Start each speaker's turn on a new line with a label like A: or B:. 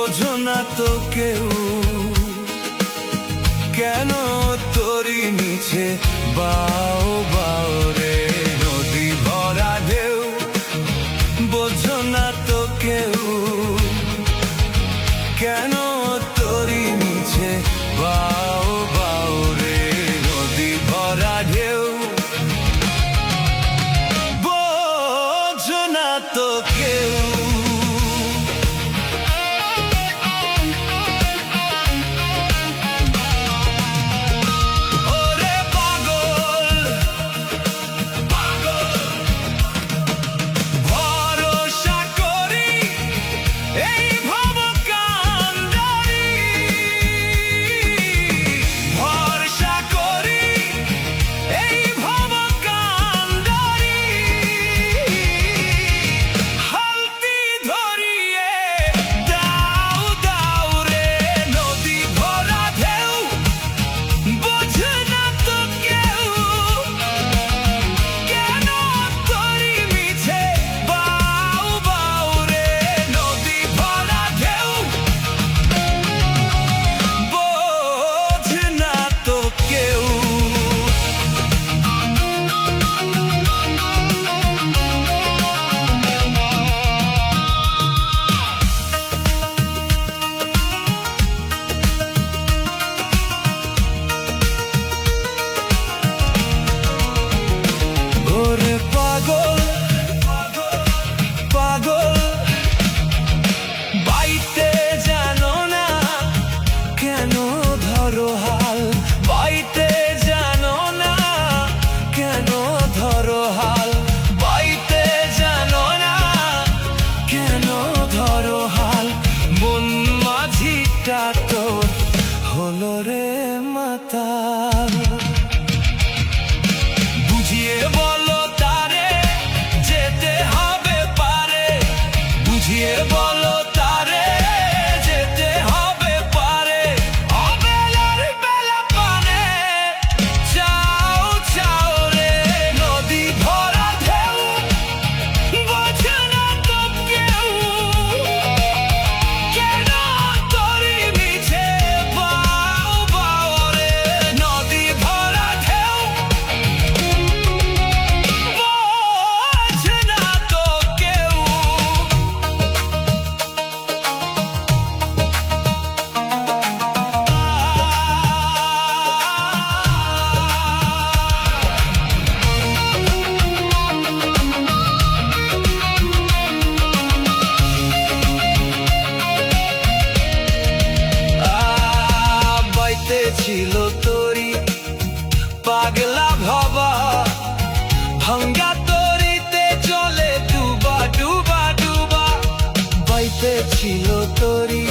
A: বোঝো না তো কেউ কেন তোরি নিচে বাও বাও রে নদী ভরা ঢেউ। বোঝো না তো কেউ কেন তোরি নিচে বাও বাও রে নদী ভরা ঢেউ। বোঝো না তো কেউ তোর হলো রে মাতাল। বুঝিয়ে বলো তারে যেতে হবে পারে, বুঝিয়ে বলো তারে যেতে হবে পারে। অবেলার বেলা পানে চাও চাও রে নদী ভরা ঢেউ। বোঝে না তো কেউ কেন ছিল তোরি পাগলা ভবা ভাঙ্গা তরিতে চলে ডুবা ডুবা ডুবা। বাইতে ছিল তোরি